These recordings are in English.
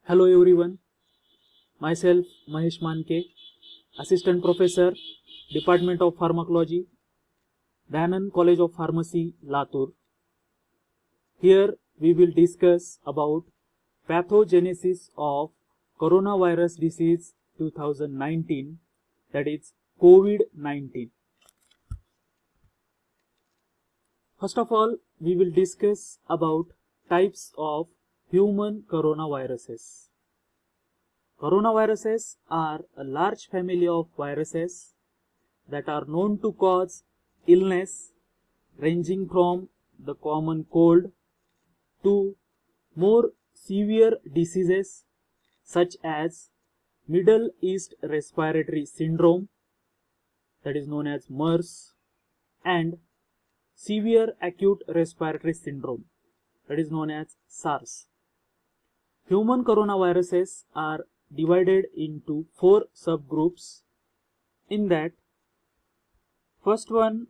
Hello everyone, myself Mahesh Manke, Assistant Professor, Department of Pharmacology, Danan College of Pharmacy, Latur. Here we will discuss about pathogenesis of coronavirus disease 2019, that is COVID-19. First of all, we will discuss about types of human coronaviruses. Coronaviruses are a large family of viruses that are known to cause illness ranging from the common cold to more severe diseases such as Middle East Respiratory Syndrome, that is known as MERS, and Severe Acute Respiratory Syndrome, that is known as SARS. Human coronaviruses are divided into 4 subgroups. In that, first one,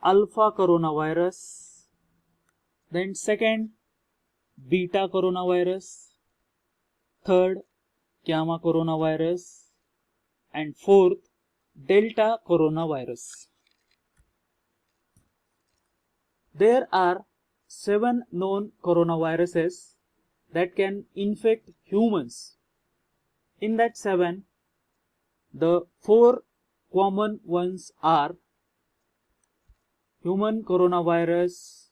alpha coronavirus, then second, beta coronavirus, third, gamma coronavirus, and fourth, delta coronavirus. There are 7 known coronaviruses that can infect humans. In that 7, the 4 common ones are human coronavirus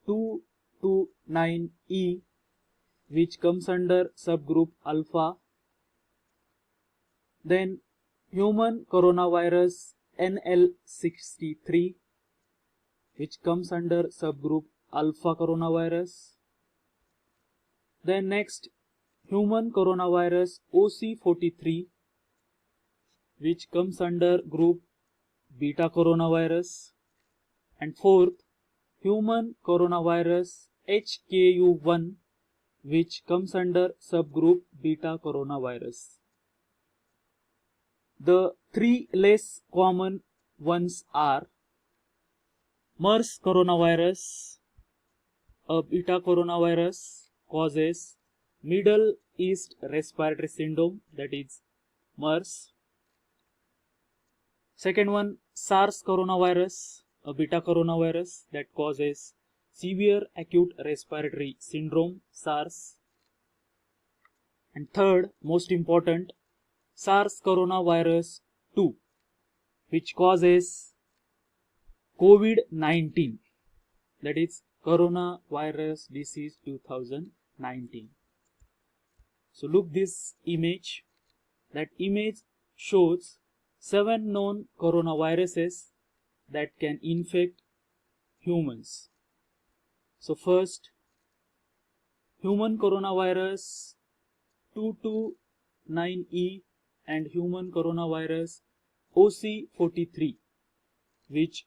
229E, which comes under subgroup alpha, then human coronavirus NL63, which comes under subgroup alpha coronavirus, then next human coronavirus OC43, which comes under group beta coronavirus, and fourth, human coronavirus HKU1, which comes under subgroup beta coronavirus. The 3 less common ones are MERS coronavirus, a beta coronavirus, causes Middle East Respiratory Syndrome, that is MERS. Second one, SARS coronavirus, a beta coronavirus that causes Severe Acute Respiratory Syndrome, SARS. And third, most important, SARS coronavirus 2, which causes COVID-19, that is coronavirus disease 2019. So look this image. That image shows 7 known coronaviruses that can infect humans. So first, human coronavirus 229E and human coronavirus OC43, which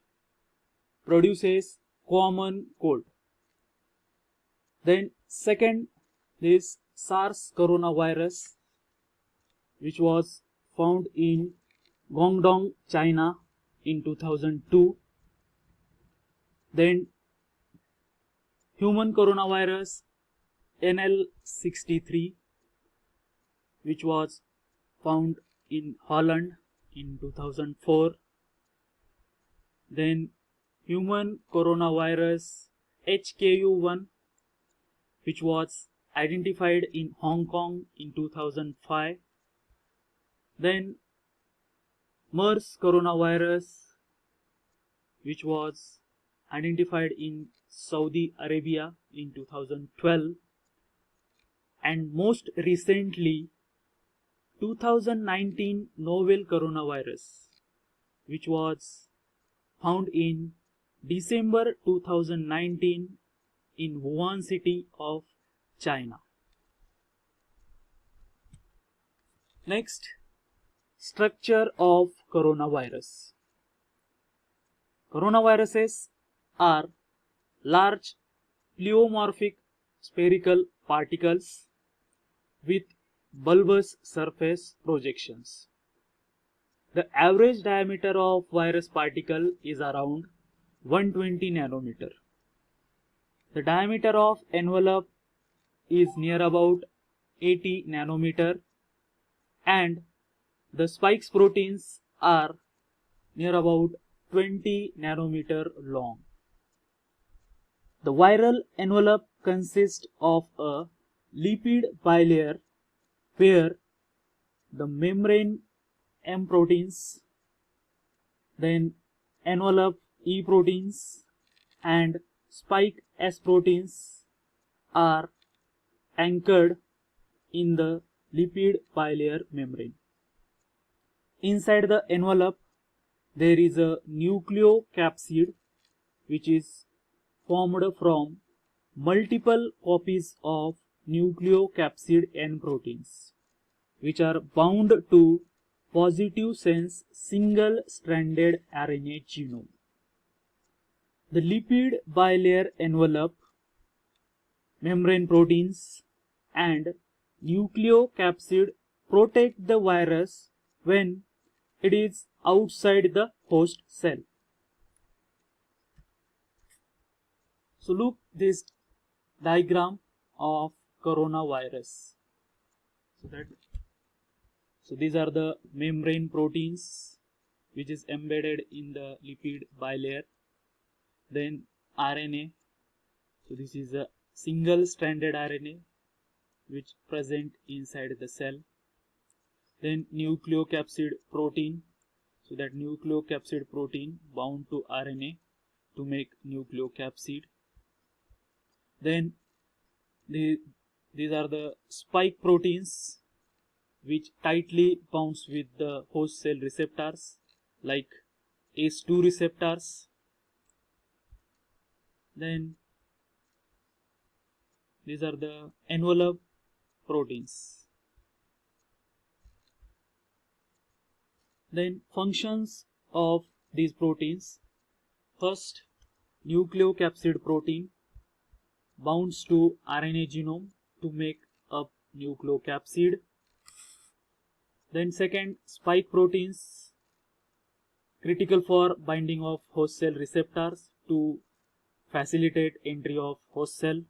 produces common cold. Then second is SARS coronavirus, which was found in Guangdong, China in 2002. Then human coronavirus NL63, which was found in Holland in 2004. Then human coronavirus HKU1, which was identified in Hong Kong in 2005. Then MERS coronavirus, which was identified in Saudi Arabia in 2012. And most recently, 2019 novel coronavirus, which was found in December 2019 in Wuhan city of China. Next, structure of coronavirus. Coronaviruses are large pleomorphic spherical particles with bulbous surface projections. The average diameter of virus particle is around 120 nanometer. The diameter of envelope is near about 80 nanometer, and the spikes proteins are near about 20 nanometer long. The viral envelope consists of a lipid bilayer where the membrane M proteins, then envelope E proteins, and spike S proteins are anchored in the lipid bilayer membrane. Inside the envelope, there is a nucleocapsid which is formed from multiple copies of nucleocapsid N proteins, which are bound to positive sense single-stranded RNA genome. The lipid bilayer envelope, membrane proteins, and nucleocapsid protect the virus when it is outside the host cell. So look this diagram of coronavirus. So these are the membrane proteins which is embedded in the lipid bilayer. Then RNA. So this is a single-stranded RNA which present inside the cell. Then nucleocapsid protein. So that nucleocapsid protein bound to RNA to make nucleocapsid. Then these are the spike proteins which tightly bounds with the host cell receptors like ACE2 receptors. Then these are the envelope proteins. Then functions of these proteins. First, nucleocapsid protein bounds to RNA genome to make up nucleocapsid. Then second, spike proteins critical for binding of host cell receptors to facilitate entry of host cell.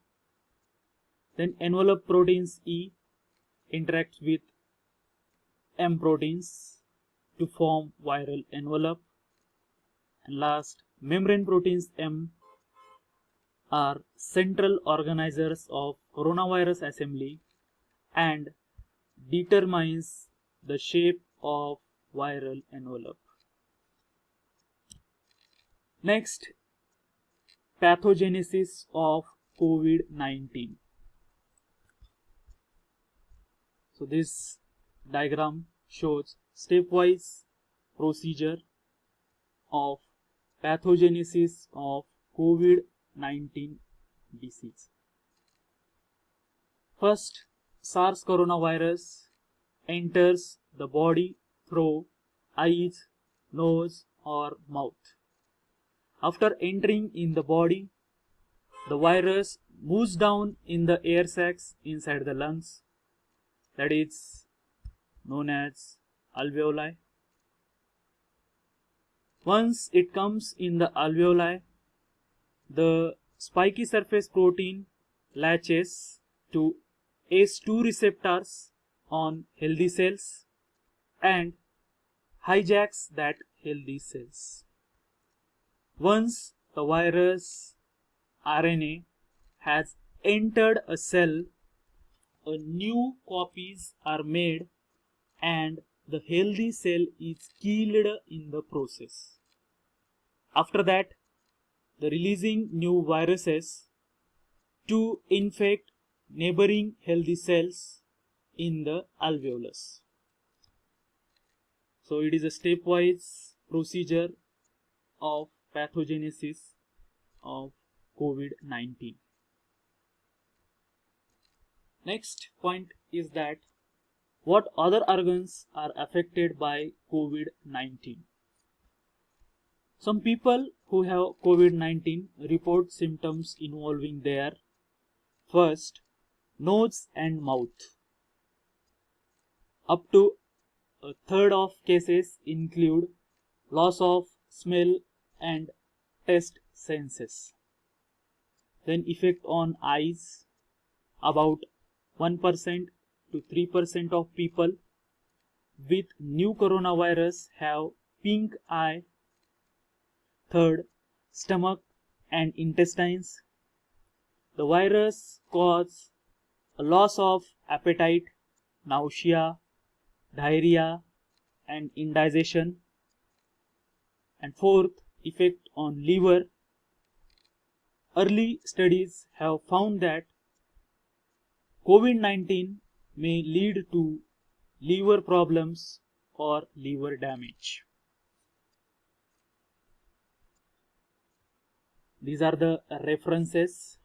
Then envelope proteins E interacts with M proteins to form viral envelope. And last, membrane proteins M are central organizers of coronavirus assembly and determines the shape of viral envelope. Next, pathogenesis of COVID-19. So this diagram shows stepwise procedure of pathogenesis of COVID-19 disease. First, SARS coronavirus enters the body through eyes, nose, or mouth. After entering in the body, the virus moves down in the air sacs inside the lungs, that is known as alveoli. Once it comes in the alveoli, the spiky surface protein latches to ACE2 receptors on healthy cells and hijacks that healthy cells. Once the virus RNA has entered a cell, a new copies are made and the healthy cell is killed in the process. After that, the releasing new viruses to infect neighboring healthy cells in the alveolus. So it is a stepwise procedure of pathogenesis of COVID-19. Next point is that what other organs are affected by COVID-19. Some people who have COVID-19 report symptoms involving their first, nose and mouth. Up to a third of cases include loss of smell and taste senses. Then effect on eyes, about 1% to 3% of people with new coronavirus have pink eye. Third, stomach and intestines. The virus causes a loss of appetite, nausea, diarrhea, and indigestion. And fourth, effect on liver. Early studies have found that COVID-19 may lead to liver problems or liver damage. These are the references.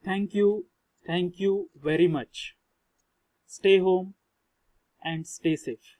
Thank you very much. Stay home and stay safe.